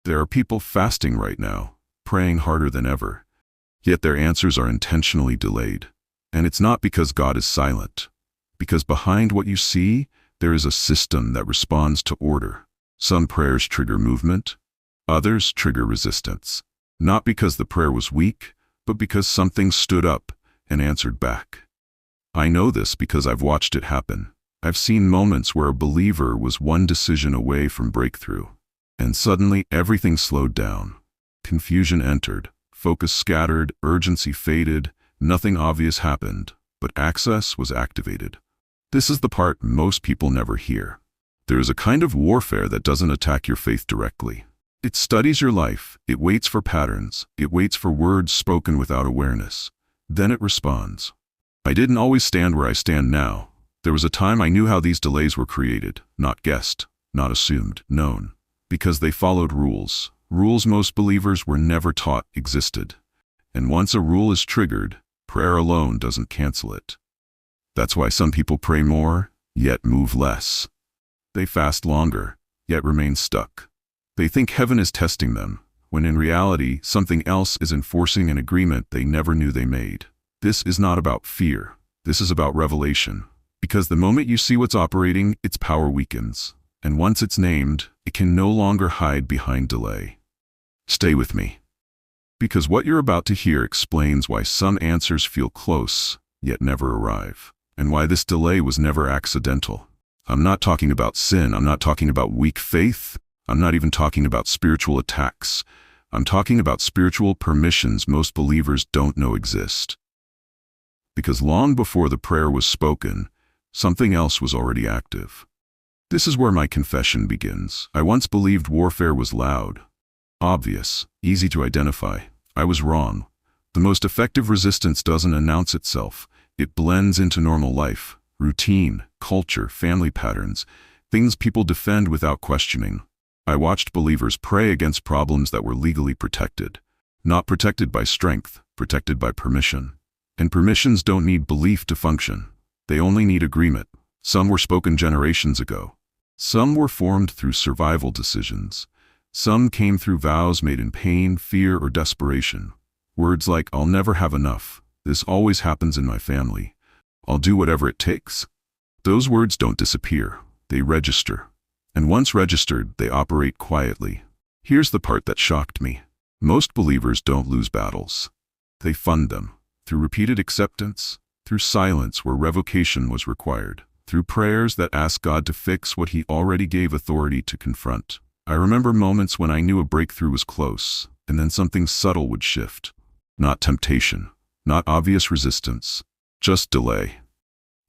There are people fasting right now, praying harder than ever, yet their answers are intentionally delayed. And it's not because God is silent, because behind what you see, there is a system that responds to order. Some prayers trigger movement, others trigger resistance. Not because the prayer was weak, but because something stood up and answered back. I know this because I've watched it happen. I've seen moments where a believer was one decision away from breakthrough, and suddenly everything slowed down. Confusion entered, focus scattered, urgency faded, nothing obvious happened, but access was activated. This is the part most people never hear. There is a kind of warfare that doesn't attack your faith directly. It studies your life, it waits for patterns, it waits for words spoken without awareness. Then it responds. I didn't always stand where I stand now. There was a time I knew how these delays were created, not guessed, not assumed, known. Because they followed rules. Rules most believers were never taught existed. And once a rule is triggered, prayer alone doesn't cancel it. That's why some people pray more, yet move less. They fast longer, yet remain stuck. They think heaven is testing them, when in reality, something else is enforcing an agreement they never knew they made. This is not about fear. This is about revelation. Because the moment you see what's operating, its power weakens. And once it's named, it can no longer hide behind delay. Stay with me. Because what you're about to hear explains why some answers feel close, yet never arrive. And why this delay was never accidental. I'm not talking about sin. I'm not talking about weak faith. I'm not even talking about spiritual attacks. I'm talking about spiritual permissions most believers don't know exist. Because long before the prayer was spoken, something else was already active. This is where my confession begins. I once believed warfare was loud, obvious, easy to identify. I was wrong. The most effective resistance doesn't announce itself. It blends into normal life, routine, culture, family patterns, things people defend without questioning. I watched believers pray against problems that were legally protected. Not protected by strength, protected by permission. And permissions don't need belief to function. They only need agreement. Some were spoken generations ago. Some were formed through survival decisions. Some came through vows made in pain, fear, or desperation. Words like, I'll never have enough. This always happens in my family. I'll do whatever it takes. Those words don't disappear. They register. And once registered, they operate quietly. Here's the part that shocked me. Most believers don't lose battles. They fund them. Through repeated acceptance, through silence where revocation was required, through prayers that ask God to fix what He already gave authority to confront. I remember moments when I knew a breakthrough was close, and then something subtle would shift. Not temptation, not obvious resistance, just delay.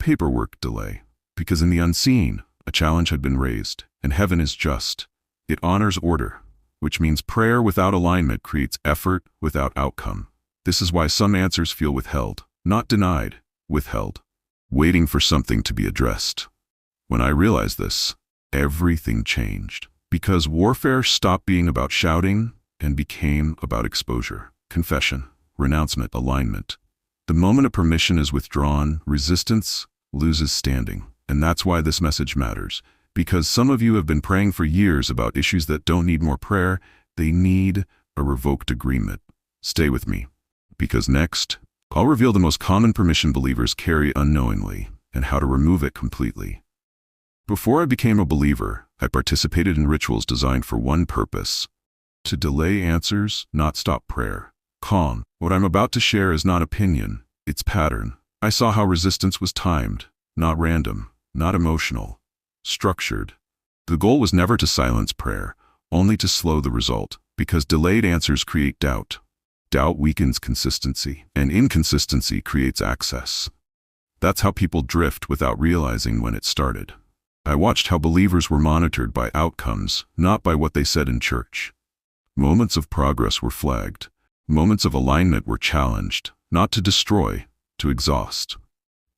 Paperwork delay. Because in the unseen, a challenge had been raised, and heaven is just. It honors order, which means prayer without alignment creates effort without outcome. This is why some answers feel withheld, not denied, withheld, waiting for something to be addressed. When I realized this, everything changed. Because warfare stopped being about shouting and became about exposure, confession, renouncement, alignment. The moment a permission is withdrawn, resistance loses standing. And that's why this message matters. Because some of you have been praying for years about issues that don't need more prayer, they need a revoked agreement. Stay with me. Because next, I'll reveal the most common permission believers carry unknowingly and how to remove it completely. Before I became a believer, I participated in rituals designed for one purpose: to delay answers, not stop prayer. Calm. What I'm about to share is not opinion, it's pattern. I saw how resistance was timed, not random, not emotional, structured. The goal was never to silence prayer, only to slow the result, because delayed answers create doubt. Doubt weakens consistency, and inconsistency creates access. That's how people drift without realizing when it started. I watched how believers were monitored by outcomes, not by what they said in church. Moments of progress were flagged. Moments of alignment were challenged, not to destroy, to exhaust.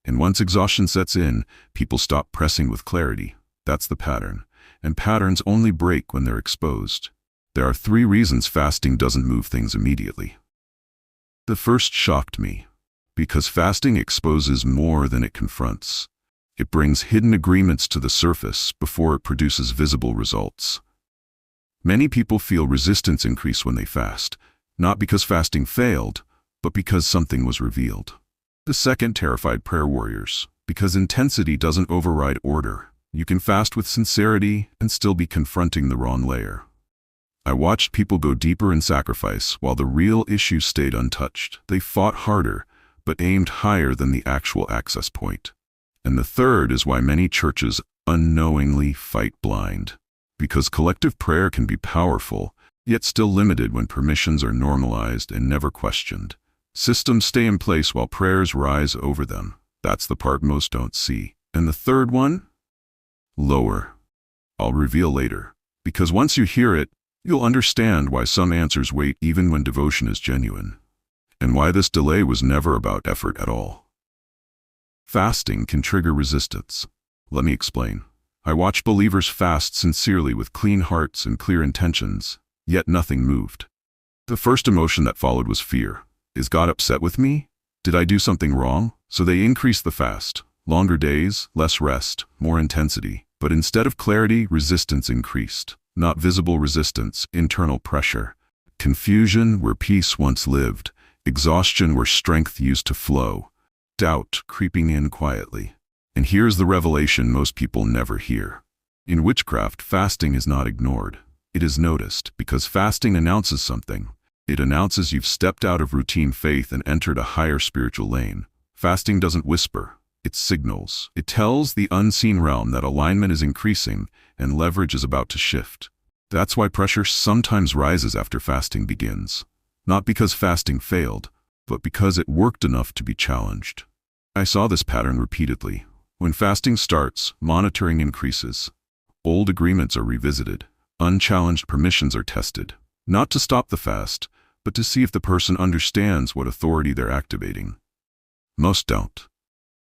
And once exhaustion sets in, people stop pressing with clarity. That's the pattern. And patterns only break when they're exposed. There are 3 reasons fasting doesn't move things immediately. The first shocked me, because fasting exposes more than it confronts. It brings hidden agreements to the surface before it produces visible results. Many people feel resistance increase when they fast, not because fasting failed, but because something was revealed. The second terrified prayer warriors, because intensity doesn't override order. You can fast with sincerity and still be confronting the wrong layer. I watched people go deeper in sacrifice while the real issue stayed untouched. They fought harder, but aimed higher than the actual access point. And the third is why many churches unknowingly fight blind. Because collective prayer can be powerful, yet still limited when permissions are normalized and never questioned. Systems stay in place while prayers rise over them. That's the part most don't see. And the third one? Lower. I'll reveal later. Because once you hear it, you'll understand why some answers wait even when devotion is genuine. And why this delay was never about effort at all. Fasting can trigger resistance. Let me explain. I watch believers fast sincerely with clean hearts and clear intentions, yet nothing moved. The first emotion that followed was fear. Is God upset with me? Did I do something wrong? So they increased the fast. Longer days, less rest, more intensity. But instead of clarity, resistance increased. Not visible resistance, internal pressure. Confusion where peace once lived. Exhaustion where strength used to flow. Doubt creeping in quietly. And here's the revelation most people never hear. In witchcraft, fasting is not ignored. It is noticed because fasting announces something. It announces you've stepped out of routine faith and entered a higher spiritual lane. Fasting doesn't whisper. It signals. It tells the unseen realm that alignment is increasing and leverage is about to shift. That's why pressure sometimes rises after fasting begins. Not because fasting failed, but because it worked enough to be challenged. I saw this pattern repeatedly. When fasting starts, monitoring increases. Old agreements are revisited. Unchallenged permissions are tested. Not to stop the fast, but to see if the person understands what authority they're activating. Most don't.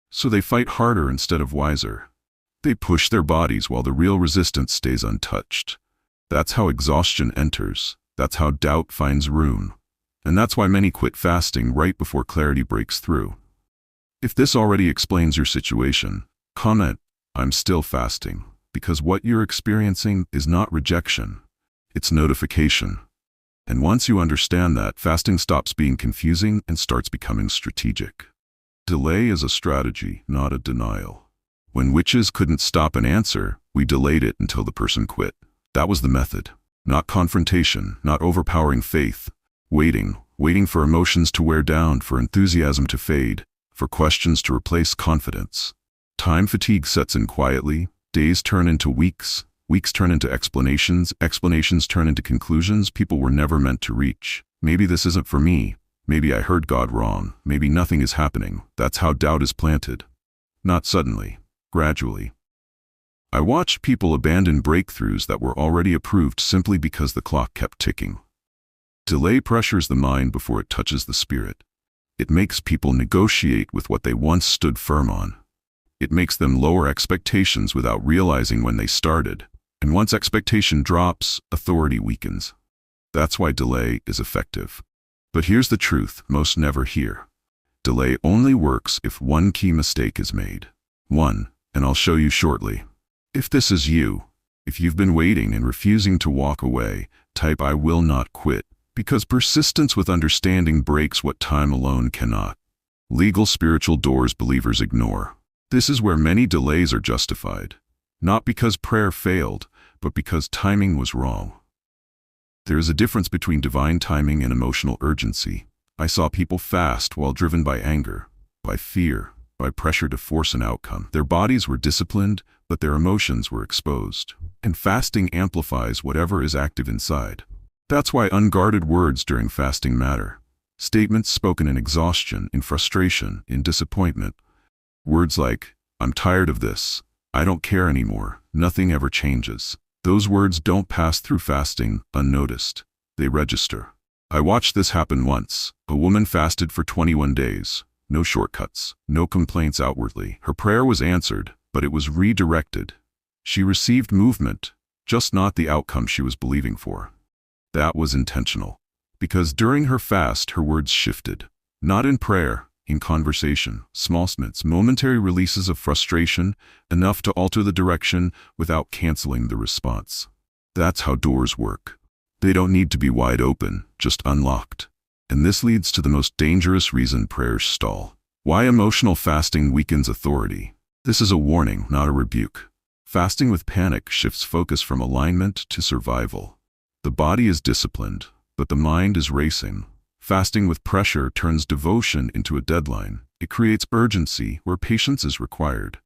So they fight harder instead of wiser. They push their bodies while the real resistance stays untouched. That's how exhaustion enters. That's how doubt finds room. And that's why many quit fasting right before clarity breaks through. If this already explains your situation, comment, "I'm still fasting," because what you're experiencing is not rejection, it's notification. And once you understand that, fasting stops being confusing and starts becoming strategic. Delay is a strategy, not a denial. When witches couldn't stop an answer, we delayed it until the person quit. That was the method. Not confrontation, not overpowering faith. Waiting for emotions to wear down, for enthusiasm to fade, for questions to replace confidence. Time fatigue sets in quietly. Days turn into weeks. Weeks turn into explanations. Explanations turn into conclusions people were never meant to reach. Maybe this isn't for me. Maybe I heard God wrong. Maybe nothing is happening. That's how doubt is planted. Not suddenly, gradually. I watched people abandon breakthroughs that were already approved simply because the clock kept ticking. Delay pressures the mind before it touches the spirit. It makes people negotiate with what they once stood firm on. It makes them lower expectations without realizing when they started. And once expectation drops, authority weakens. That's why delay is effective. But here's the truth most never hear. Delay only works if one key mistake is made. One, and I'll show you shortly. If this is you, if you've been waiting and refusing to walk away, type "I will not quit," because persistence with understanding breaks what time alone cannot. Legal spiritual doors believers ignore. This is where many delays are justified. Not because prayer failed, but because timing was wrong. There is a difference between divine timing and emotional urgency. I saw people fast while driven by anger, by fear, by pressure to force an outcome. Their bodies were disciplined, but their emotions were exposed. And fasting amplifies whatever is active inside. That's why unguarded words during fasting matter. Statements spoken in exhaustion, in frustration, in disappointment. Words like, "I'm tired of this," "I don't care anymore," "nothing ever changes." Those words don't pass through fasting unnoticed. They register. I watched this happen once. A woman fasted for 21 days. No shortcuts, no complaints outwardly. Her prayer was answered, but it was redirected. She received movement, just not the outcome she was believing for. That was intentional. Because during her fast, her words shifted. Not in prayer, in conversation. Small snippets, momentary releases of frustration, enough to alter the direction without canceling the response. That's how doors work. They don't need to be wide open, just unlocked. And this leads to the most dangerous reason prayers stall. Why emotional fasting weakens authority. This is a warning, not a rebuke. Fasting with panic shifts focus from alignment to survival. The body is disciplined, but the mind is racing. Fasting with pressure turns devotion into a deadline. It creates urgency where patience is required.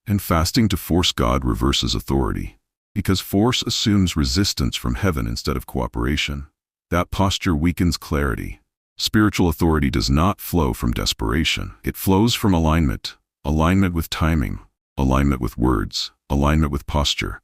And fasting to force God reverses authority, because force assumes resistance from heaven instead of cooperation. That posture weakens clarity. Spiritual authority does not flow from desperation. It flows from alignment. Alignment with timing, alignment with words, alignment with posture.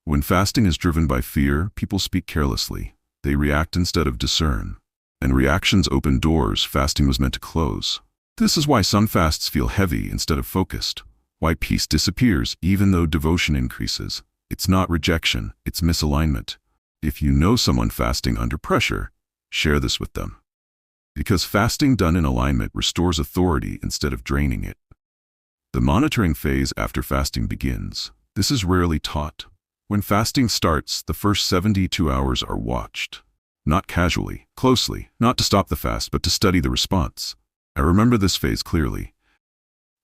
When fasting is driven by fear, people speak carelessly. They react instead of discern. And reactions open doors fasting was meant to close. This is why some fasts feel heavy instead of focused. Why peace disappears even though devotion increases. It's not rejection, it's misalignment. If you know someone fasting under pressure, share this with them. Because fasting done in alignment restores authority instead of draining it. The monitoring phase after fasting begins. This is rarely taught. When fasting starts, the first 72 hours are watched. Not casually, closely, not to stop the fast, but to study the response. I remember this phase clearly.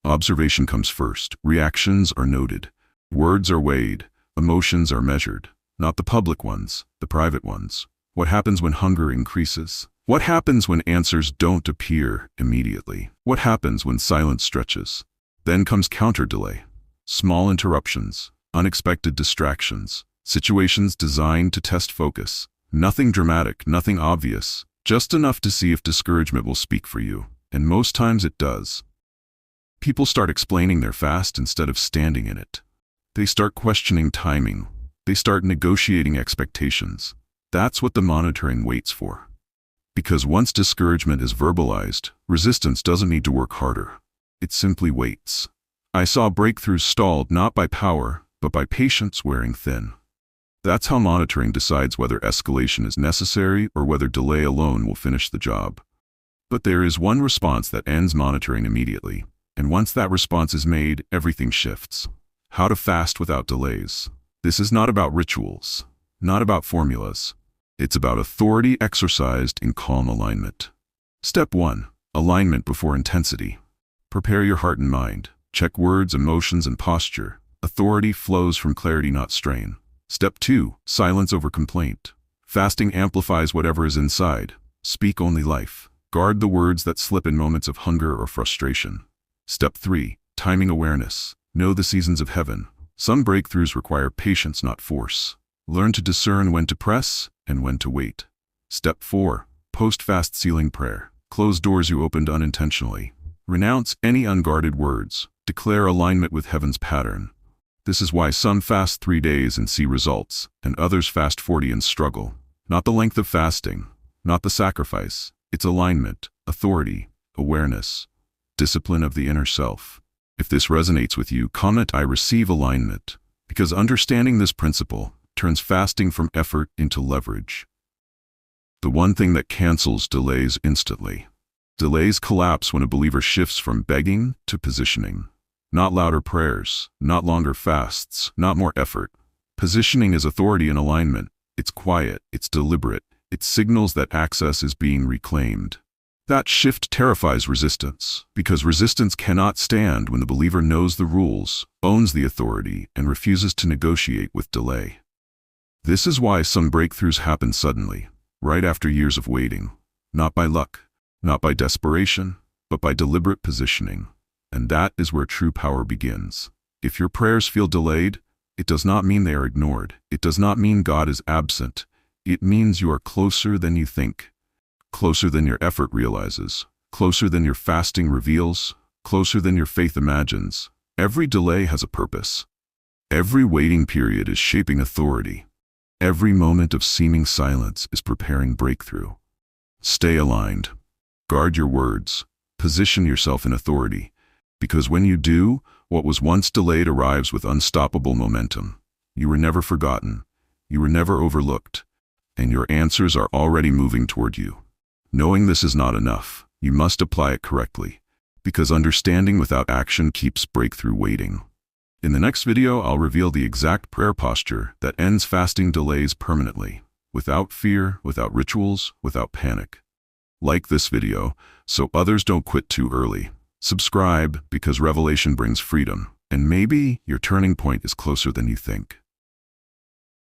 Observation comes first. Reactions are noted. Words are weighed. Emotions are measured. Not the public ones, the private ones. What happens when hunger increases? What happens when answers don't appear immediately? What happens when silence stretches? Then comes counter-delay. Small interruptions, unexpected distractions, situations designed to test focus. Nothing dramatic, nothing obvious, just enough to see if discouragement will speak for you. And most times it does. People start explaining their fast instead of standing in it. They start questioning timing. They start negotiating expectations. That's what the monitoring waits for. Because once discouragement is verbalized, resistance doesn't need to work harder. It simply waits. I saw breakthroughs stalled not by power, but by patience wearing thin. That's how monitoring decides whether escalation is necessary or whether delay alone will finish the job. But there is one response that ends monitoring immediately, and once that response is made, everything shifts. How to fast without delays. This is not about rituals, not about formulas. It's about authority exercised in calm alignment. Step 1. Alignment before intensity. Prepare your heart and mind. Check words, emotions, and posture. Authority flows from clarity, not strain. Step 2. Silence over complaint. Fasting amplifies whatever is inside. Speak only life. Guard the words that slip in moments of hunger or frustration. Step 3. Timing awareness. Know the seasons of heaven. Some breakthroughs require patience, not force. Learn to discern when to press and when to wait. Step 4. Post-fast sealing prayer. Close doors you opened unintentionally. Renounce any unguarded words. Declare alignment with heaven's pattern. This is why some fast 3 days and see results, and others fast 40 and struggle. Not the length of fasting, not the sacrifice. It's alignment, authority, awareness, discipline of the inner self. If this resonates with you, comment I receive alignment, because understanding this principle turns fasting from effort into leverage. The one thing that cancels delays instantly. Delays collapse when a believer shifts from begging to positioning. Not louder prayers, not longer fasts, not more effort. Positioning is authority and alignment. It's quiet, it's deliberate, it signals that access is being reclaimed. That shift terrifies resistance, because resistance cannot stand when the believer knows the rules, owns the authority, and refuses to negotiate with delay. This is why some breakthroughs happen suddenly, right after years of waiting. Not by luck, not by desperation, but by deliberate positioning. And that is where true power begins. If your prayers feel delayed, it does not mean they are ignored. It does not mean God is absent. It means you are closer than you think, closer than your effort realizes, closer than your fasting reveals, closer than your faith imagines. Every delay has a purpose. Every waiting period is shaping authority. Every moment of seeming silence is preparing breakthrough. Stay aligned. Guard your words. Position yourself in authority. Because when you do, what was once delayed arrives with unstoppable momentum. You were never forgotten. You were never overlooked. And your answers are already moving toward you. Knowing this is not enough. You must apply it correctly. Because understanding without action keeps breakthrough waiting. In the next video, I'll reveal the exact prayer posture that ends fasting delays permanently, without fear, without rituals, without panic. Like this video so others don't quit too early. Subscribe because revelation brings freedom, and maybe your turning point is closer than you think.